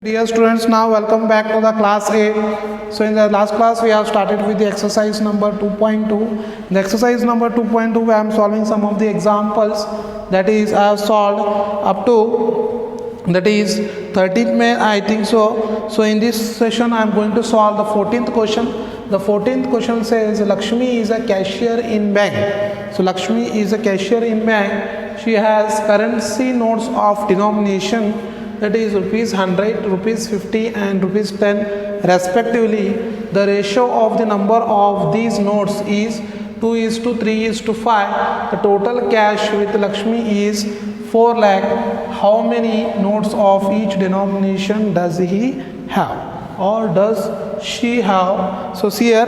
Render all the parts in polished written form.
Dear students, now welcome back to the class 8. So in the last class we have started with the exercise number 2.2. The exercise number 2.2 I am solving some of the examples, that is I have solved up to, that is 13th May I think so. So in this session I am going to solve the 14th question. The 14th question says Lakshmi is a cashier in bank. So Lakshmi is a cashier in bank. She has currency notes of denomination, that is rupees 100, rupees 50 and rupees 10 respectively. The ratio of the number of these notes is 2:3:5. The total cash with Lakshmi is 4 lakh. How many notes of each denomination does he have or does she have? So here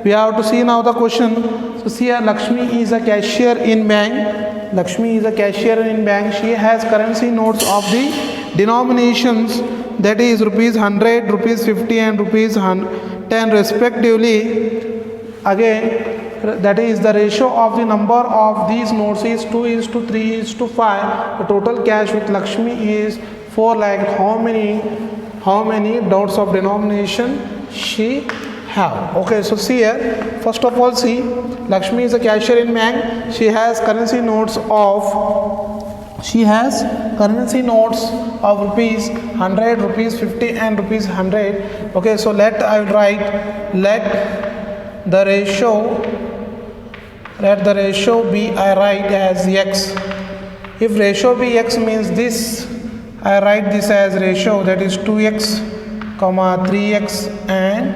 we have to see now the question. So here Lakshmi is a cashier in bank. Lakshmi is a cashier in bank. She has currency notes of the denominations, that is rupees 100, rupees 50 and rupees 10 respectively. Again, that is the ratio of the number of these notes is 2:3:5. The total cash with Lakshmi is 4 lakh. How many notes of denomination she have? Okay, so see here, first of all see, Lakshmi is a cashier in bank. She has currency notes of rupees 100, rupees 50 and rupees 100. Okay, so let the ratio be, I write as x. If ratio be x means this, I write this as ratio, that is 2x, 3x and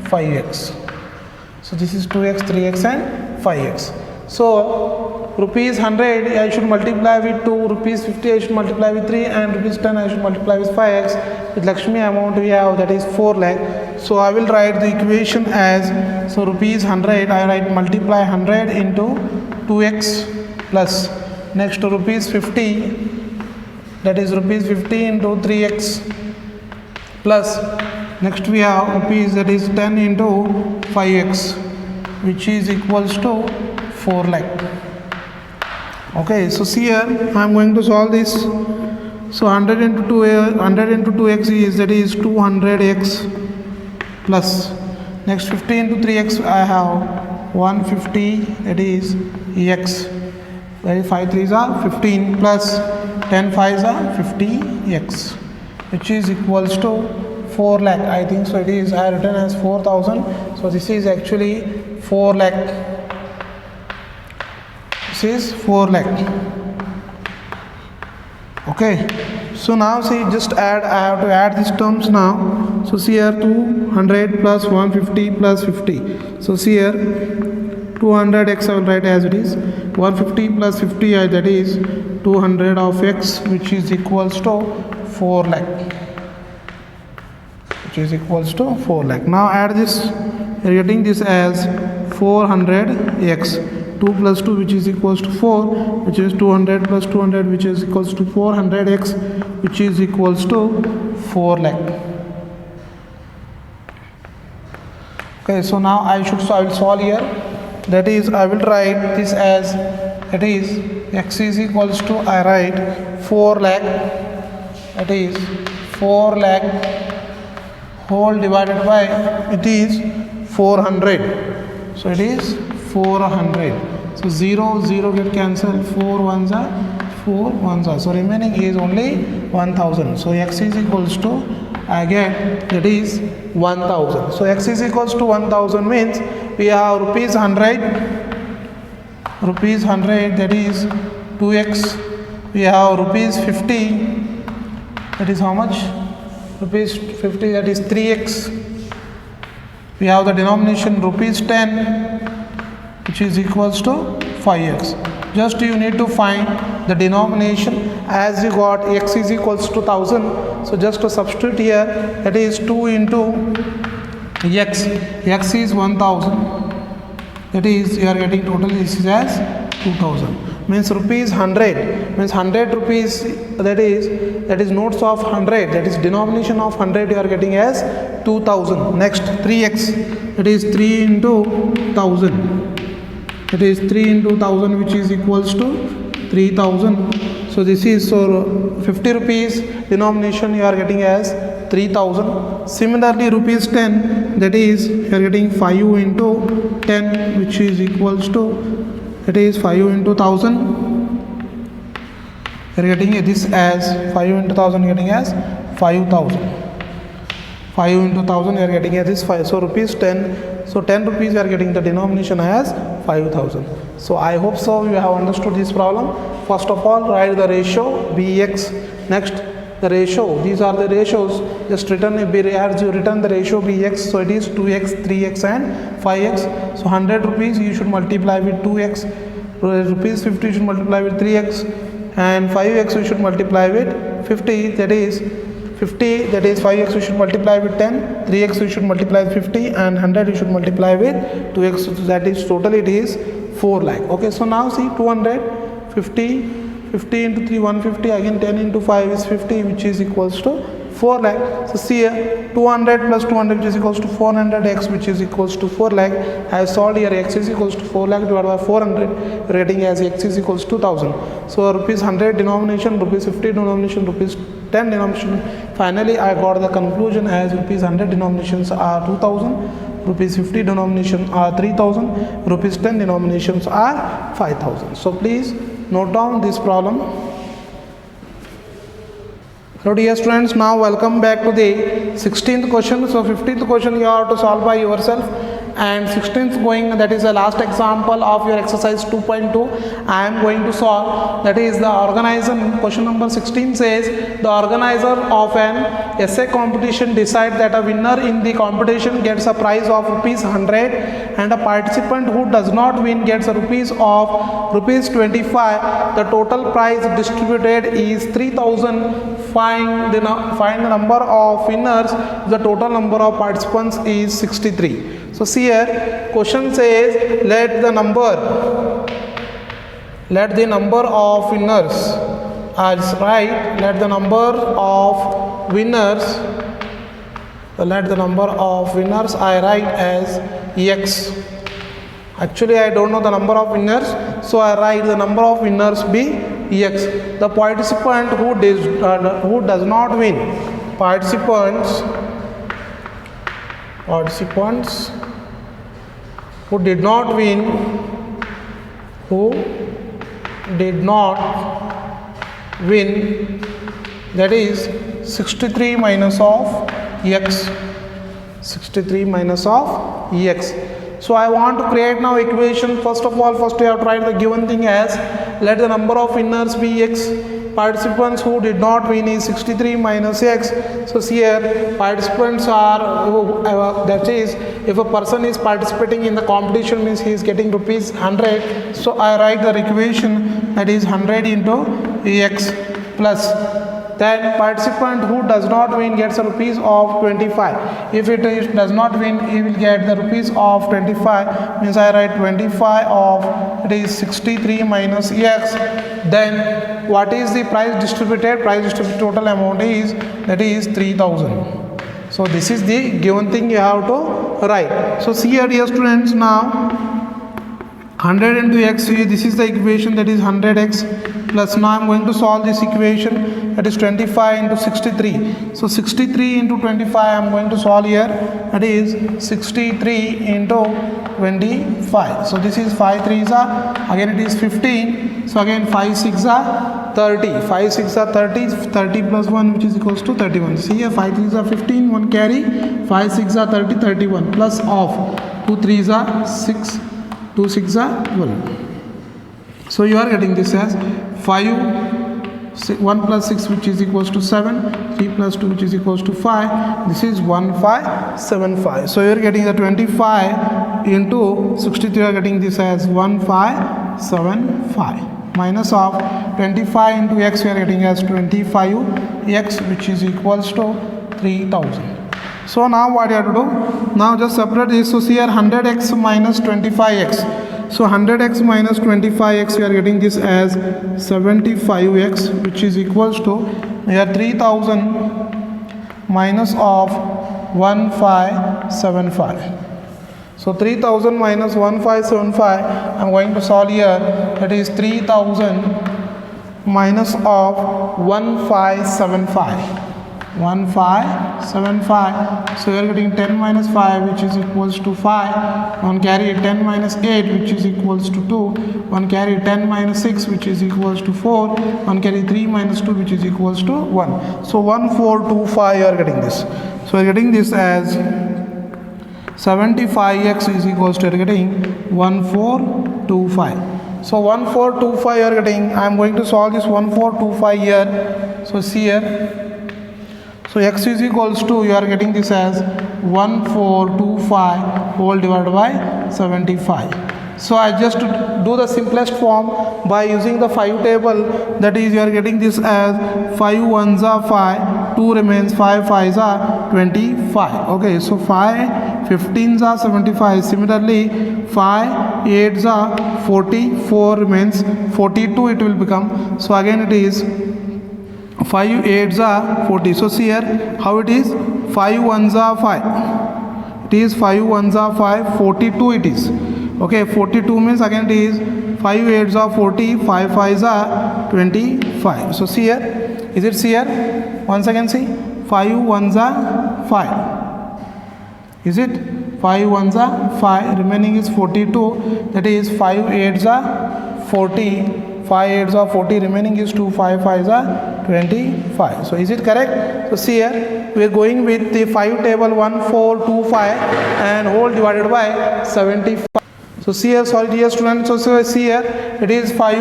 5x. So this is 2x, 3x and 5x. So rupees 100 I should multiply with 2, rupees 50 I should multiply with 3 and rupees 10 I should multiply with 5x. With Lakshmi amount we have, that is 4 lakh. So I will write the equation as, so rupees 100 I write multiply 100 into 2x plus next to rupees 50, that is rupees 50 into 3x plus next we have rupees, that is 10 into 5x, which is equals to 4 lakh. Okay, so see here I am going to solve this. So 100 into 2x is, that is 200x plus next 50 into 3x I have 150, that is x, that is 5 3s are 15 plus 10 5s are 50x, which is equals to 4 lakh. I think so it is, I have written as 4,000. So this is actually 4 lakh. This is 4 lakh. Okay, so now see, just add, I have to add these terms now. So see here 200 plus 150 plus 50. So see here 200x I will write as it is, 150 plus 50 that is 200 of x, which is equals to 4 lakh, which is equals to 4 lakh. Now add this, we are getting this as 400x, 2 plus 2 which is equals to 4, which is 200 plus 200 which is equals to 400x, which is equals to 4 lakh. Okay, so now I will solve here, that is I will write this as, it is x is equals to, I write 4 lakh, that is 4 lakh whole divided by, it is 400. So it is 400. So 0 get cancelled, 4 ones are 4 ones are, so remaining is only 1000. So x is equals to, I get, that is 1000. So x is equals to 1000 means we have rupees 100, that is 2x. We have rupees 50, that is how much? Rupees 50, that is 3x. We have the denomination rupees 10, which is equals to 5x. Just you need to find the denomination, as you got x is equals to 1000. So just to substitute here, that is 2 into x is 1000, that is you are getting total, this is as 2000. Means rupees 100, means 100 rupees, that is notes of 100, that is denomination of 100 you are getting as 2000. Next 3x, that is 3 into 1000, that is 3 into 1000 which is equals to 3000. So this is, so 50 rupees denomination you are getting as 3000. Similarly, rupees 10, that is you are getting 5 into 10, which is equals to, that is 5 into 1000. You are getting this as 5 into 1000, getting as 5000. 5 into 1000 you are getting as this 5. So rupees 10. So 10 rupees you are getting the denomination as 5000. So I hope so you have understood this problem. First of all, write the ratio Bx. Next, the ratio. These are the ratios. Just return as you return the ratio Bx. So it is 2x, 3x and 5x. So 100 rupees you should multiply with 2x. Rupees 50 you should multiply with 3x. And 5x you should multiply with 50. That is 50, that is 5x you should multiply with 10, 3x you should multiply with 50, and 100 you should multiply with 2x. So that is total, it is 4 lakh. Okay, so now see 200, 50 into 3, 150, again 10 into 5 is 50, which is equals to 4 lakh. So see here, 200 plus 200, which is equals to 400x, which is equals to 4 lakh. I have solved here x is equals to 4 lakh divided by 400, rating as x is equals to 2000. So rupees 100 denomination, rupees 50 denomination, rupees 10 denomination. Finally, I got the conclusion as rupees 100 denominations are 2000, rupees 50 denomination are 3000, rupees 10 denominations are 5000. So please note down this problem. So dear students, now welcome back to the 16th question. So 15th question you have to solve by yourself, and 16th going, that is the last example of your exercise 2.2. I am going to solve, that is the organizer. Question number 16 says the organizer of an essay competition decide that a winner in the competition gets a prize of rupees 100 and a participant who does not win gets a rupees 25. The total prize distributed is 3000. Find the number of winners. The total number of participants is 63. So see here, question says let the number of winners as right. Let the number of winners I write as x. Actually, I don't know the number of winners, so I write the number of winners be x. The participant who does not win, participants who did not win, that is 63 minus of x. 63 minus of x. So I want to create now equation. First you have to write the given thing as let the number of winners be x. Participants who did not win is 63 minus x. So here participants are that is, if a person is participating in the competition means he is getting rupees 100. So I write the equation, that is 100 into x plus, then participant who does not win gets a rupees of 25. If it does not win, he will get the rupees of 25, means I write 25 of, it is 63 minus x. Then what is the price distributed? Total amount is, that is 3000. So this is the given thing you have to write. So see here dear students, now 100 into x, this is the equation, that is 100x plus. Now I am going to solve this equation, that is 25 into 63. So 63 into 25 I am going to solve here, that is 63 into 25. So this is 5 3s are, again it is 15. So again 5 6s are 30. 5 6 are 30. 30 plus 1, which is equals to 31. See here, 5 3s are 15, 1 carry, 5 6 are 30, 31 plus of 2 3s are 6. 2 6 are 12. So you are getting this as 1 plus 6, which is equals to 7, 3 plus 2, which is equals to 5. This is 1575. So you are getting the 25 into 63, you are getting this as 1575 minus of 25 into x, you are getting as 25x, which is equals to 3000. So now what you have to do? Now just separate this. So here 100x minus 25x. So 100x minus 25x, we are getting this as 75x, which is equals to here 3000 minus of 1575. So 3000 minus 1575, I am going to solve here. That is 3000 minus of 1575. 7 5, so you are getting 10 minus 5 which is equals to 5, 1 carry 10 minus 8 which is equals to 2, 1 carry 10 minus 6 which is equals to 4, 1 carry 3 minus 2 which is equals to 1. So 1 4 2 5 you are getting this. So you are getting this as 75x is equals to, you are getting 1425. So 1425 you are getting. I am going to solve this 1425 here. So see here. So x is equals to, you are getting this as 1425 whole divided by 75. So I just do the simplest form by using the 5 table. That is, you are getting this as 5 1s are 5, 2 remains, 5 5s are 25. Okay, so 5 15s are 75. Similarly 5 8s are 40, 4 remains, 42 it will become. So again it is 5 8s are 40. So see here how it is. 5 1s are 5. It is 5 1s are 5, 42 it is. Okay, 42 means again it is 5 8s are 40, 5 5s are 25. So see here, is it see here? Once again see, 5 1s are 5. Is it? 5 1s are 5, remaining is 42. That is 5 8s are 40, 5 8s are 40, remaining is 2, 5 5s are 25. So is it correct? So see here, we are going with the 5 table 1 4 2 5 and whole divided by 75. So see here, sorry dear students, so see here, it is 5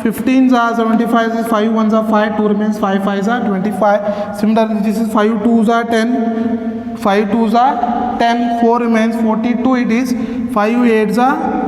15s are 75, is 5 1s are 5, 2 remains, 5 5s are 25. Similarly, this is 5 2s are 10, 5 2s are 10, 4 remains, 42 it is, 5 8s are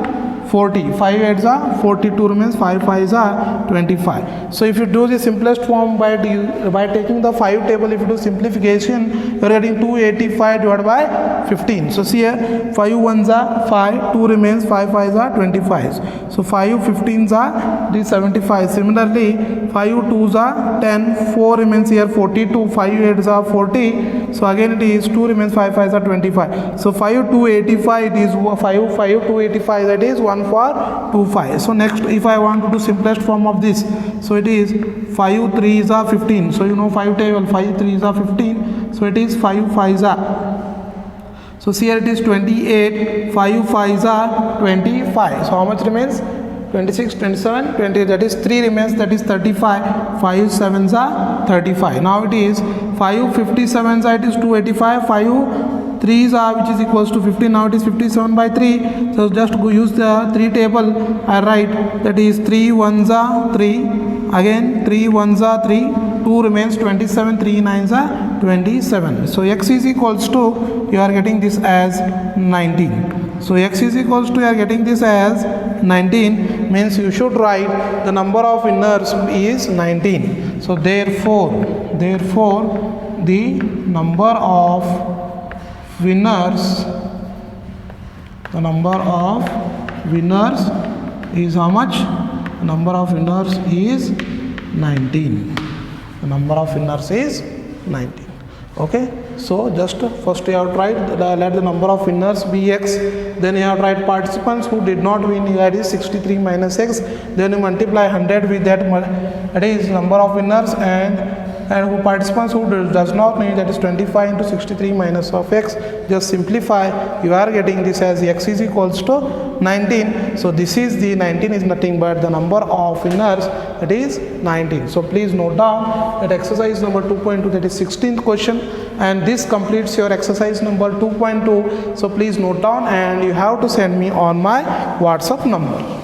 40, 5 8s are 42 remains, 5 5s are 25. So if you do the simplest form by taking the 5 table, if you do simplification, you are getting 285 divided by 15. So see here, 5 1s are 5, 2 remains, 5 5s are 25. So 5 15s are the 75. Similarly 5 2s are 10, 4 remains here 42, 5 8s are 40. So again it is 2 remains, 5 5s are 25. So 5 285 it is 5 285, that is 1 for 25. So next, if I want to do simplest form of this, so it is 5 3s are 15. So you know 5 table, 5 3s are 15. So it is 5 5s are. So see here it is 28, 5 5s are 25. So how much remains? 26, 27, 20, that is 3 remains, that is 35. 5 7s are 35. Now it is 5 57s are, it is 285. 5 3s are, which is equals to 50. Now it is 57 by 3. So just go use the 3 table. I write, that is 3 1s are 3. Again 3 1s are 3. 2 remains, 27. 3 9s are 27. So x is equals to, you are getting this as 19. So x is equals to, you are getting this as 19, means you should write the number of winners is 19. So therefore the number of winners is how much? The number of winners is 19. The number of winners is 19. Okay, so just first you have tried, let the number of winners be x, then you have tried participants who did not win, that is 63 minus x, then you multiply 100 with that is number of winners, and who participants who does not win, that is 25 into 63 minus of x. Just simplify, you are getting this as x is equals to 19. So this is the 19 is nothing but the number of winners, that is 19. So please note down that exercise number 2.2, that is 16th question, and this completes your exercise number 2.2. So please note down, and you have to send me on my WhatsApp number.